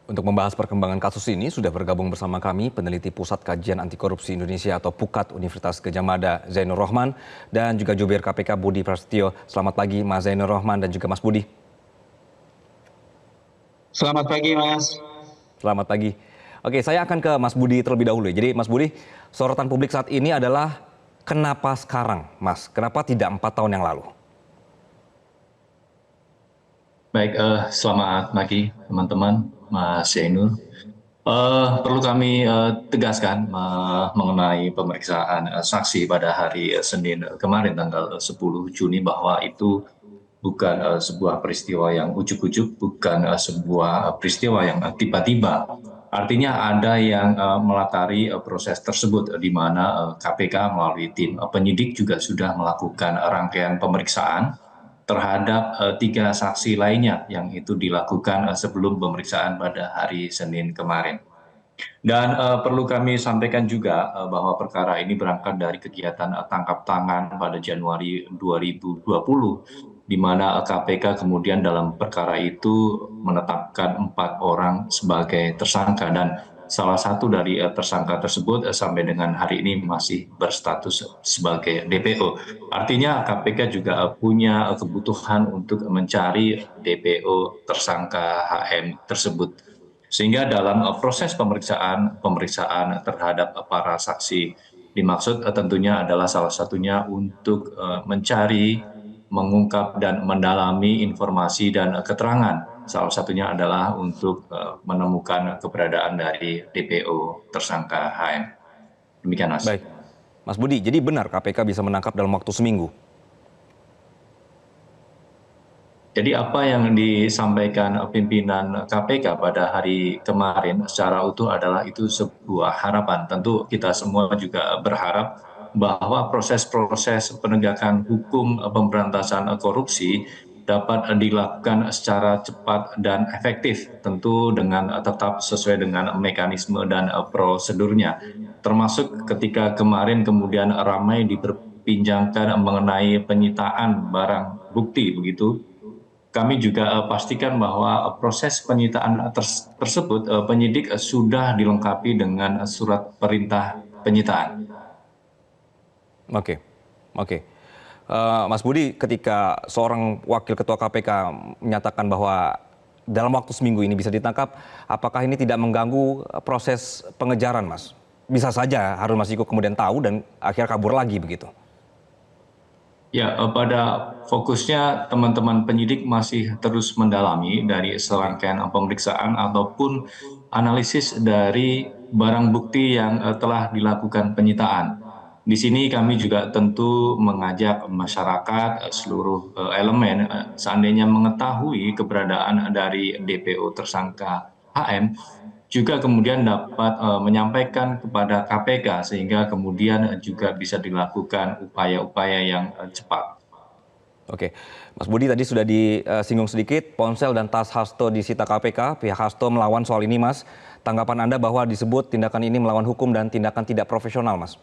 Untuk membahas perkembangan kasus ini sudah bergabung bersama kami peneliti Pusat Kajian Anti Korupsi Indonesia atau PUKAT Universitas Gadjah Mada Zainur Rohman dan juga Jubir KPK Budi Prasetyo. Selamat pagi Mas Zainur Rohman dan juga Mas Budi. Selamat pagi, Mas. Selamat pagi. Oke, saya akan ke Mas Budi terlebih dahulu. Jadi Mas Budi, sorotan publik saat ini adalah kenapa sekarang, Mas? Kenapa tidak 4 tahun yang lalu? Baik, selamat pagi teman-teman, Mas Zainur. Perlu kami tegaskan mengenai pemeriksaan saksi pada hari Senin kemarin tanggal 10 Juni bahwa itu bukan sebuah peristiwa yang ujuk-ujuk, bukan sebuah peristiwa yang tiba-tiba. Artinya ada yang melatari proses tersebut di mana KPK melalui tim penyidik juga sudah melakukan rangkaian pemeriksaan terhadap 3 saksi lainnya yang itu dilakukan sebelum pemeriksaan pada hari Senin kemarin. Dan perlu kami sampaikan juga bahwa perkara ini berangkat dari kegiatan tangkap tangan pada Januari 2020, di mana KPK kemudian dalam perkara itu menetapkan 4 orang sebagai tersangka dan salah satu dari tersangka tersebut sampai dengan hari ini masih berstatus sebagai DPO. Artinya KPK juga punya kebutuhan untuk mencari DPO tersangka HM tersebut. Sehingga dalam proses pemeriksaan terhadap para saksi dimaksud tentunya adalah salah satunya untuk mencari, mengungkap dan mendalami informasi dan keterangan. Salah satunya adalah untuk menemukan keberadaan dari DPO tersangka HM. Demikian, Mas. Baik, Mas Budi, jadi benar KPK bisa menangkap dalam waktu seminggu? Jadi apa yang disampaikan pimpinan KPK pada hari kemarin secara utuh adalah itu sebuah harapan. Tentu kita semua juga berharap bahwa proses-proses penegakan hukum pemberantasan korupsi dapat dilakukan secara cepat dan efektif, tentu dengan tetap sesuai dengan mekanisme dan prosedurnya. Termasuk ketika kemarin kemudian ramai diperbincangkan mengenai penyitaan barang bukti begitu. Kami juga pastikan bahwa proses penyitaan tersebut penyidik sudah dilengkapi dengan surat perintah penyitaan. Oke. Mas Budi, ketika seorang wakil ketua KPK menyatakan bahwa dalam waktu seminggu ini bisa ditangkap, apakah ini tidak mengganggu proses pengejaran, Mas? Bisa saja Harun Masiku kemudian tahu dan akhirnya kabur lagi begitu. Ya, pada fokusnya teman-teman penyidik masih terus mendalami dari serangkaian pemeriksaan ataupun analisis dari barang bukti yang telah dilakukan penyitaan. Di sini kami juga tentu mengajak masyarakat, seluruh elemen, seandainya mengetahui keberadaan dari DPO tersangka HM, juga kemudian dapat menyampaikan kepada KPK sehingga kemudian juga bisa dilakukan upaya-upaya yang cepat. Oke, Mas Budi tadi sudah disinggung sedikit, ponsel dan tas Hasto disita KPK, pihak Hasto melawan soal ini, Mas. Tanggapan Anda bahwa disebut tindakan ini melawan hukum dan tindakan tidak profesional, Mas?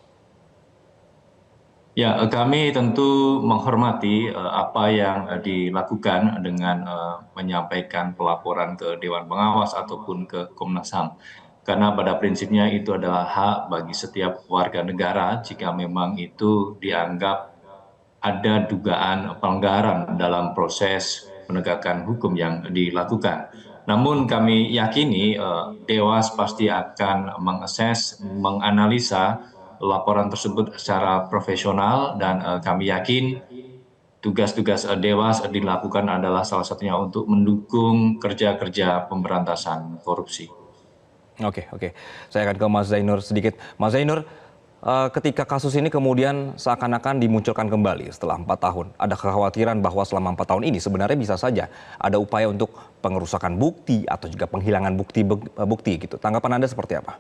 Ya, kami tentu menghormati apa yang dilakukan dengan menyampaikan pelaporan ke Dewan Pengawas ataupun ke Komnas HAM. Karena pada prinsipnya itu adalah hak bagi setiap warga negara jika memang itu dianggap ada dugaan pelanggaran dalam proses penegakan hukum yang dilakukan. Namun kami yakini Dewas pasti akan mengakses, menganalisa laporan tersebut secara profesional dan kami yakin tugas-tugas Dewas dilakukan adalah salah satunya untuk mendukung kerja-kerja pemberantasan korupsi. Oke. Saya akan ke Mas Zainur sedikit. Mas Zainur, ketika kasus ini kemudian seakan-akan dimunculkan kembali setelah 4 tahun, ada kekhawatiran bahwa selama 4 tahun ini sebenarnya bisa saja ada upaya untuk pengerusakan bukti atau juga penghilangan bukti gitu. Tanggapan Anda seperti apa?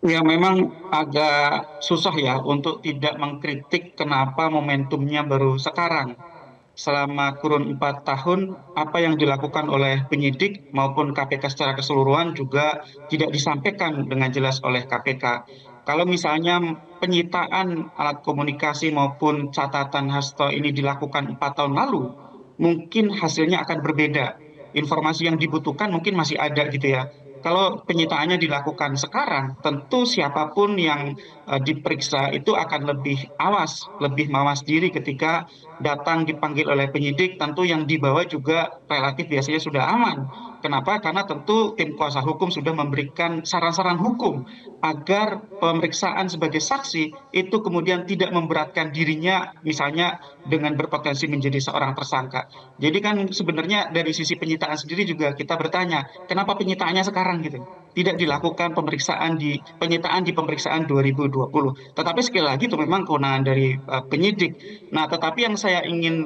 Ya, memang agak susah ya untuk tidak mengkritik kenapa momentumnya baru sekarang. Selama kurun 4 tahun, apa yang dilakukan oleh penyidik maupun KPK secara keseluruhan juga tidak disampaikan dengan jelas oleh KPK. Kalau misalnya penyitaan alat komunikasi maupun catatan Hasto ini dilakukan 4 tahun lalu, mungkin hasilnya akan berbeda. informasi yang dibutuhkan mungkin masih ada gitu ya. Kalau penyitaannya dilakukan sekarang, tentu siapapun yang diperiksa itu akan lebih mawas diri ketika datang dipanggil oleh penyidik. Tentu yang dibawa juga relatif biasanya sudah aman. Kenapa? Karena tentu tim kuasa hukum sudah memberikan saran-saran hukum agar pemeriksaan sebagai saksi itu kemudian tidak memberatkan dirinya, misalnya dengan berpotensi menjadi seorang tersangka. Jadi kan sebenarnya dari sisi penyitaan sendiri juga kita bertanya, kenapa penyitaannya sekarang gitu? Tidak Oke. dilakukan penyitaan di pemeriksaan 2020. Tetapi sekali lagi itu memang kewenangan dari penyidik. Nah, tetapi yang saya ingin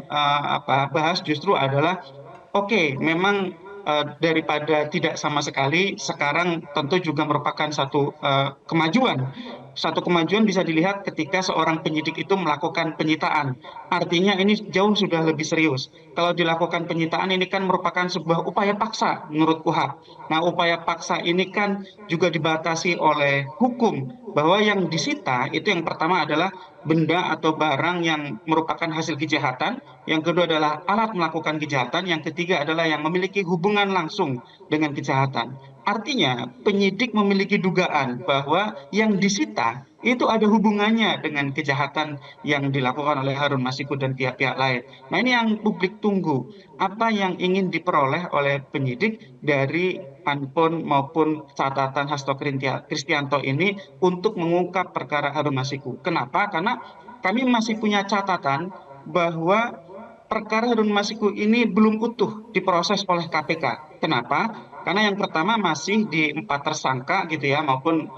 bahas justru adalah oke, memang daripada tidak sama sekali, sekarang tentu juga merupakan satu kemajuan. Satu kemajuan bisa dilihat ketika seorang penyidik itu melakukan penyitaan. Artinya ini jauh sudah lebih serius. Kalau dilakukan penyitaan ini kan merupakan sebuah upaya paksa menurut KUHP. Nah, upaya paksa ini kan juga dibatasi oleh hukum bahwa yang disita itu yang pertama adalah benda atau barang yang merupakan hasil kejahatan, yang kedua adalah alat melakukan kejahatan, yang ketiga adalah yang memiliki hubungan langsung dengan kejahatan. Artinya, penyidik memiliki dugaan bahwa yang disita itu ada hubungannya dengan kejahatan yang dilakukan oleh Harun Masiku dan pihak-pihak lain. Nah, ini yang publik tunggu. Apa yang ingin diperoleh oleh penyidik dari handphone maupun catatan Hasto Kristianto ini untuk mengungkap perkara Harun Masiku. Kenapa? Karena kami masih punya catatan bahwa perkara Harun Masiku ini belum utuh diproses oleh KPK. Kenapa? Karena yang pertama masih di 4 tersangka gitu ya, maupun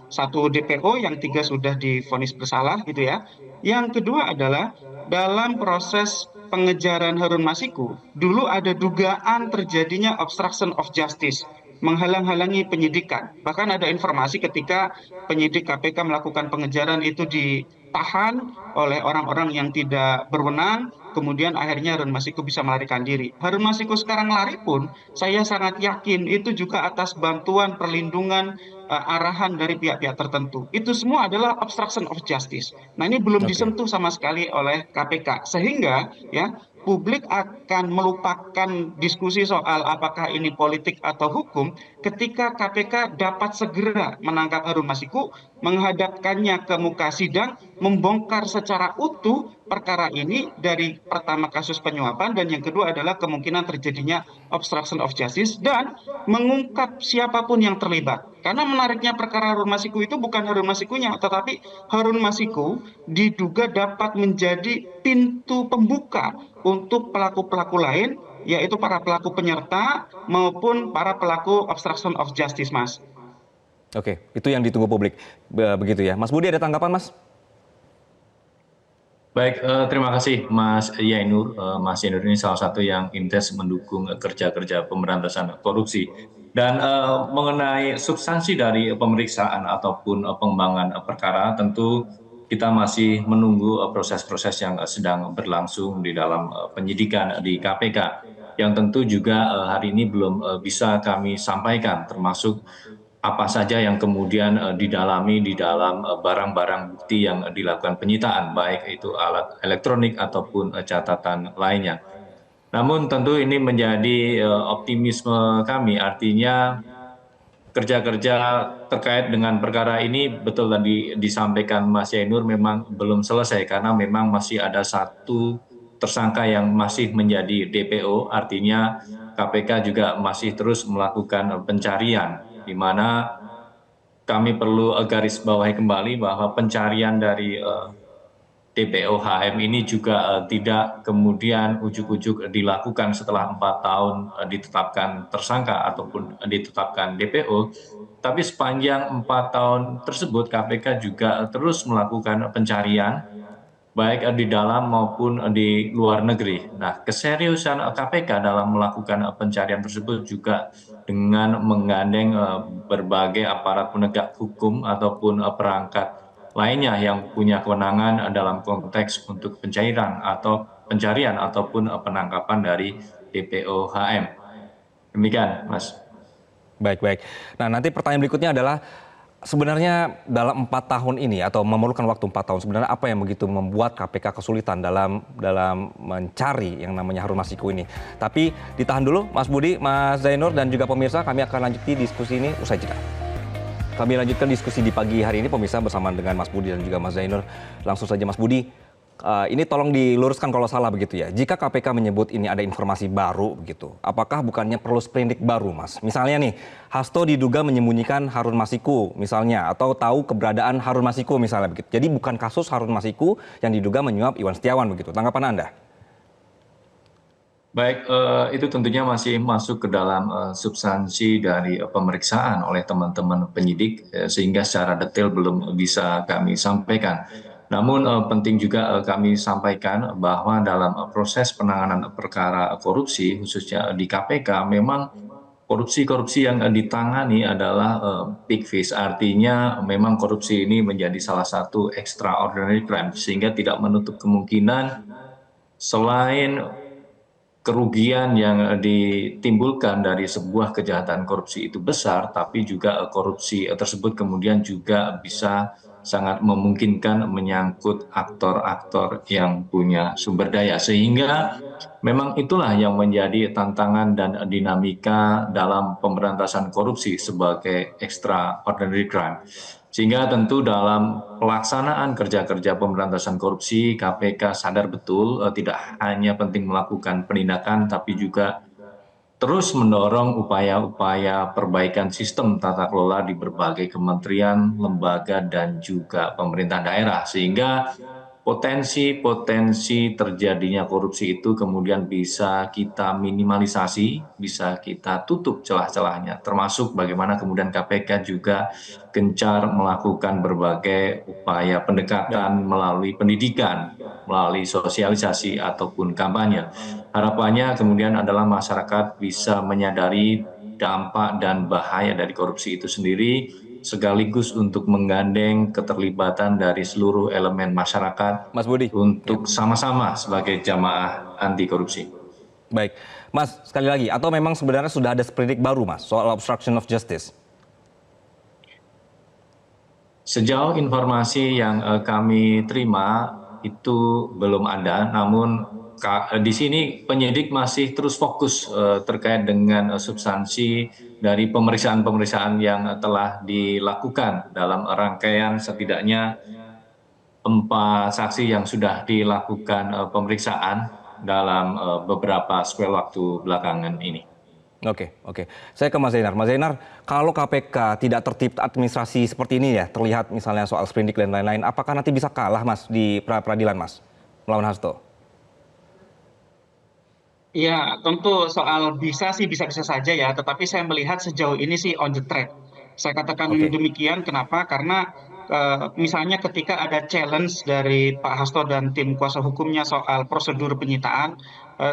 satu DPO, yang 3 sudah divonis bersalah gitu ya. Yang kedua adalah dalam proses pengejaran Harun Masiku, dulu ada dugaan terjadinya obstruction of justice, menghalang-halangi penyidikan. Bahkan ada informasi ketika penyidik KPK melakukan pengejaran itu ditahan oleh orang-orang yang tidak berwenang, kemudian akhirnya Harun Masiku bisa melarikan diri. Harun Masiku sekarang lari pun, saya sangat yakin itu juga atas bantuan perlindungan arahan dari pihak-pihak tertentu. Itu semua adalah obstruction of justice. Nah, ini belum Oke. disentuh sama sekali oleh KPK. Sehingga ya publik akan melupakan diskusi soal apakah ini politik atau hukum ketika KPK dapat segera menangkap Harun Masiku, menghadapkannya ke muka sidang, membongkar secara utuh perkara ini dari pertama kasus penyuapan dan yang kedua adalah kemungkinan terjadinya obstruction of justice dan mengungkap siapapun yang terlibat. Karena menariknya perkara Harun Masiku itu bukan Harun Masikunya, tetapi Harun Masiku diduga dapat menjadi pintu pembuka untuk pelaku-pelaku lain, yaitu para pelaku penyerta maupun para pelaku obstruction of justice, Mas. Oke, itu yang ditunggu publik. Begitu ya. Mas Budi ada tanggapan, Mas? Baik, terima kasih Mas Yainur. Mas Yainur ini salah satu yang intens mendukung kerja-kerja pemberantasan korupsi. Dan mengenai substansi dari pemeriksaan ataupun pengembangan perkara, tentu kita masih menunggu proses-proses yang sedang berlangsung di dalam penyidikan di KPK. Yang tentu juga hari ini belum bisa kami sampaikan, termasuk apa saja yang kemudian didalami di dalam barang-barang bukti yang dilakukan penyitaan, baik itu alat elektronik ataupun catatan lainnya. Namun tentu ini menjadi optimisme kami, artinya kerja-kerja terkait dengan perkara ini betul tadi disampaikan Mas Yainur memang belum selesai karena memang masih ada satu tersangka yang masih menjadi DPO, artinya KPK juga masih terus melakukan pencarian, di mana kami perlu garis bawahi kembali bahwa pencarian dari DPO HM ini juga tidak kemudian ujuk-ujuk dilakukan setelah 4 tahun ditetapkan tersangka ataupun ditetapkan DPO, tapi sepanjang 4 tahun tersebut KPK juga terus melakukan pencarian baik di dalam maupun di luar negeri. Nah, keseriusan KPK dalam melakukan pencarian tersebut juga dengan menggandeng berbagai aparat penegak hukum ataupun perangkat lainnya yang punya kewenangan dalam konteks untuk pencarian ataupun penangkapan dari DPO HM. Demikian, Mas. Baik, baik. Nah, nanti pertanyaan berikutnya adalah sebenarnya dalam 4 tahun ini atau memerlukan waktu 4 tahun, sebenarnya apa yang begitu membuat KPK kesulitan dalam mencari yang namanya Harun Masiku ini? Tapi ditahan dulu, Mas Budi, Mas Zainur, dan juga pemirsa, kami akan lanjuti diskusi ini usai jeda. Kami lanjutkan diskusi di pagi hari ini, pemirsa, bersama dengan Mas Budi dan juga Mas Zainur. Langsung saja, Mas Budi, ini tolong diluruskan kalau salah begitu ya. Jika KPK menyebut ini ada informasi baru begitu, apakah bukannya perlu sprindik baru, Mas? Misalnya nih, Hasto diduga menyembunyikan Harun Masiku misalnya, atau tahu keberadaan Harun Masiku misalnya begitu. Jadi bukan kasus Harun Masiku yang diduga menyuap Iwan Setiawan begitu. Tanggapan Anda? Baik, itu tentunya masih masuk ke dalam substansi dari pemeriksaan oleh teman-teman penyidik, sehingga secara detail belum bisa kami sampaikan. Namun penting juga kami sampaikan bahwa dalam proses penanganan perkara korupsi, khususnya di KPK, memang korupsi-korupsi yang ditangani adalah big fish, artinya memang korupsi ini menjadi salah satu extraordinary crime, sehingga tidak menutup kemungkinan selain kerugian yang ditimbulkan dari sebuah kejahatan korupsi itu besar, tapi juga korupsi tersebut kemudian juga bisa sangat memungkinkan menyangkut aktor-aktor yang punya sumber daya. Sehingga memang itulah yang menjadi tantangan dan dinamika dalam pemberantasan korupsi sebagai extraordinary crime. Sehingga tentu dalam pelaksanaan kerja-kerja pemberantasan korupsi, KPK sadar betul tidak hanya penting melakukan penindakan, tapi juga terus mendorong upaya-upaya perbaikan sistem tata kelola di berbagai kementerian, lembaga, dan juga pemerintah daerah. Sehingga potensi-potensi terjadinya korupsi itu kemudian bisa kita minimalisasi, bisa kita tutup celah-celahnya, termasuk bagaimana kemudian KPK juga gencar melakukan berbagai upaya pendekatan melalui pendidikan, melalui sosialisasi ataupun kampanye. Harapannya kemudian adalah masyarakat bisa menyadari dampak dan bahaya dari korupsi itu sendiri, sekaligus untuk menggandeng keterlibatan dari seluruh elemen masyarakat Mas Budi. untuk sama-sama sebagai jamaah anti korupsi. Baik, Mas, sekali lagi, atau memang sebenarnya sudah ada sprindik baru, Mas, soal obstruction of justice? Sejauh informasi yang kami terima itu belum ada, namun di sini penyidik masih terus fokus terkait dengan substansi dari pemeriksaan-pemeriksaan yang telah dilakukan dalam rangkaian setidaknya 4 saksi yang sudah dilakukan pemeriksaan dalam beberapa spel waktu belakangan ini. Oke, oke. Saya ke Mas Zainar. Mas Zainar, kalau KPK tidak tertib administrasi seperti ini ya, terlihat misalnya soal sprindik dan lain-lain, apakah nanti bisa kalah, Mas, di peradilan, Mas, melawan Hasto? Ya, tentu soal bisa sih bisa-bisa saja ya, tetapi saya melihat sejauh ini sih on the track. Saya katakan Oke. demikian, kenapa? Karena misalnya ketika ada challenge dari Pak Hasto dan tim kuasa hukumnya soal prosedur penyitaan,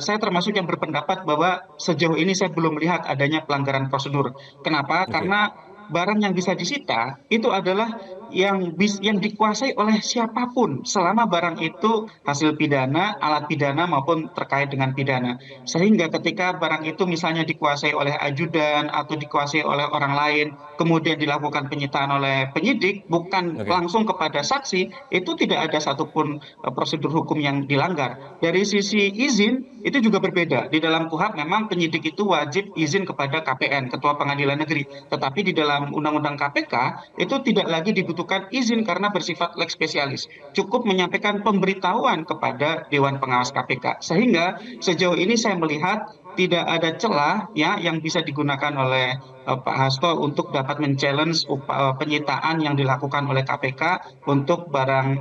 saya termasuk yang berpendapat bahwa sejauh ini saya belum melihat adanya pelanggaran prosedur. Kenapa? Oke. Karena barang yang bisa disita itu adalah yang dikuasai oleh siapapun selama barang itu hasil pidana, alat pidana maupun terkait dengan pidana. Sehingga ketika barang itu misalnya dikuasai oleh ajudan atau dikuasai oleh orang lain, kemudian dilakukan penyitaan oleh penyidik, bukan Oke. langsung kepada saksi, itu tidak ada satupun prosedur hukum yang dilanggar. Dari sisi izin, itu juga berbeda. Di dalam KUHP memang penyidik itu wajib izin kepada KPN, Ketua Pengadilan Negeri. Tetapi di dalam Undang-Undang KPK, itu tidak lagi dibutuhkan izin karena bersifat lex specialis. Cukup menyampaikan pemberitahuan kepada Dewan Pengawas KPK. Sehingga sejauh ini saya melihat tidak ada celah ya yang bisa digunakan oleh Pak Hasto untuk dapat men-challenge penyitaan yang dilakukan oleh KPK untuk barang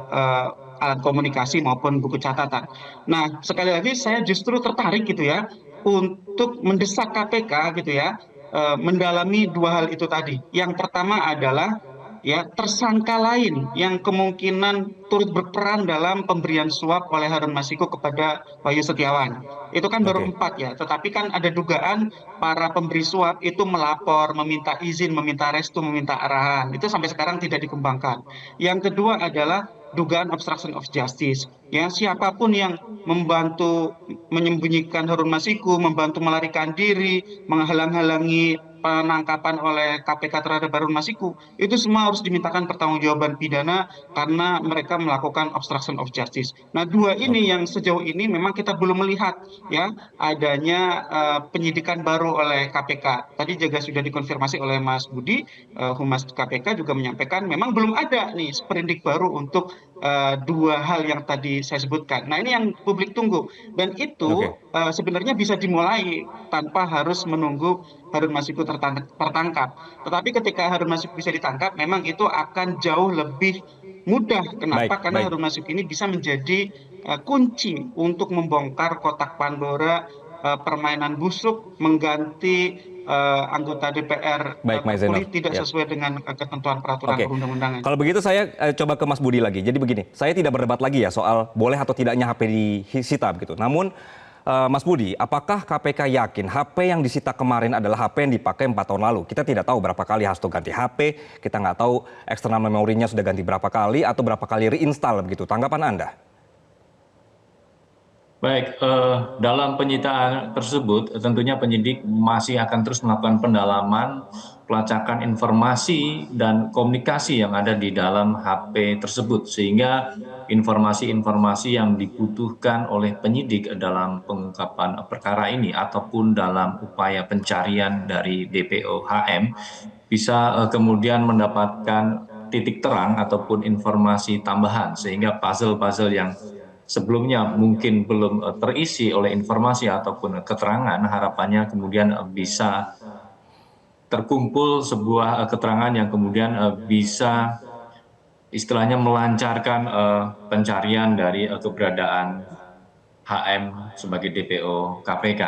alat komunikasi maupun buku catatan. Nah, sekali lagi saya justru tertarik gitu ya untuk mendesak KPK gitu ya mendalami dua hal itu tadi. Yang pertama adalah ya tersangka lain yang kemungkinan turut berperan dalam pemberian suap oleh Harun Masiku kepada Wahyu Setiawan. Itu kan baru Oke. 4 ya, tetapi kan ada dugaan para pemberi suap itu melapor, meminta izin, meminta restu, meminta arahan. Itu sampai sekarang tidak dikembangkan. Yang kedua adalah dugaan obstruction of justice. Ya, siapapun yang membantu menyembunyikan Harun Masiku, membantu melarikan diri, menghalang-halangi penangkapan oleh KPK terhadap Harun Masiku, itu semua harus dimintakan pertanggungjawaban pidana karena mereka melakukan obstruction of justice. Nah, dua ini Oke. yang sejauh ini memang kita belum melihat ya adanya penyidikan baru oleh KPK. Tadi juga sudah dikonfirmasi oleh Mas Budi, Humas KPK juga menyampaikan memang belum ada nih sprindik baru untuk dua hal yang tadi saya sebutkan. Nah, ini yang publik tunggu dan itu Oke. sebenarnya bisa dimulai tanpa harus menunggu Harun Masiku tertangkap. Tetapi ketika Harun Masiku bisa ditangkap, memang itu akan jauh lebih mudah. Baik, Kenapa? Karena baik. Harun Masiku ini bisa menjadi kunci untuk membongkar kotak Pandora, permainan busuk, mengganti anggota DPR Baik, Mas Zainur. terpilih tidak Ya. sesuai dengan ketentuan peraturan Oke, perundang-undangan. kalau begitu saya coba ke Mas Budi lagi. Jadi begini, saya tidak berdebat lagi ya soal boleh atau tidaknya HP disita begitu. Namun Mas Budi, apakah KPK yakin HP yang disita kemarin adalah HP yang dipakai 4 tahun lalu? Kita tidak tahu berapa kali Hasto ganti HP, kita nggak tahu eksternal memorinya sudah ganti berapa kali atau berapa kali reinstall begitu. Tanggapan Anda? Baik, dalam penyitaan tersebut tentunya penyidik masih akan terus melakukan pendalaman, pelacakan informasi dan komunikasi yang ada di dalam HP tersebut sehingga informasi-informasi yang dibutuhkan oleh penyidik dalam pengungkapan perkara ini ataupun dalam upaya pencarian dari DPO HM bisa kemudian mendapatkan titik terang ataupun informasi tambahan sehingga puzzle-puzzle yang sebelumnya mungkin belum terisi oleh informasi ataupun keterangan, harapannya kemudian bisa terkumpul sebuah keterangan yang kemudian bisa istilahnya melancarkan pencarian dari keberadaan HM sebagai DPO KPK.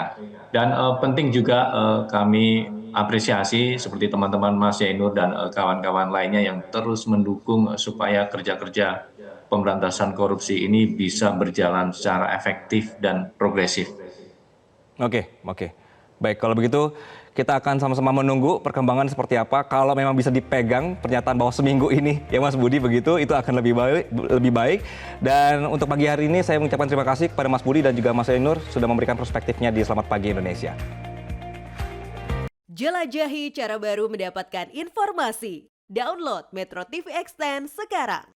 Dan penting juga kami apresiasi seperti teman-teman Mas Yainur dan kawan-kawan lainnya yang terus mendukung supaya kerja-kerja pemberantasan korupsi ini bisa berjalan secara efektif dan progresif. Oke, oke. Baik, kalau begitu kita akan sama-sama menunggu perkembangan seperti apa. Kalau memang bisa dipegang pernyataan bahwa seminggu ini ya Mas Budi begitu, itu akan lebih baik. Dan untuk pagi hari ini saya mengucapkan terima kasih kepada Mas Budi dan juga Mas Zainur sudah memberikan perspektifnya di Selamat Pagi Indonesia. Jelajahi cara baru mendapatkan informasi. Download Metro TV Extend sekarang.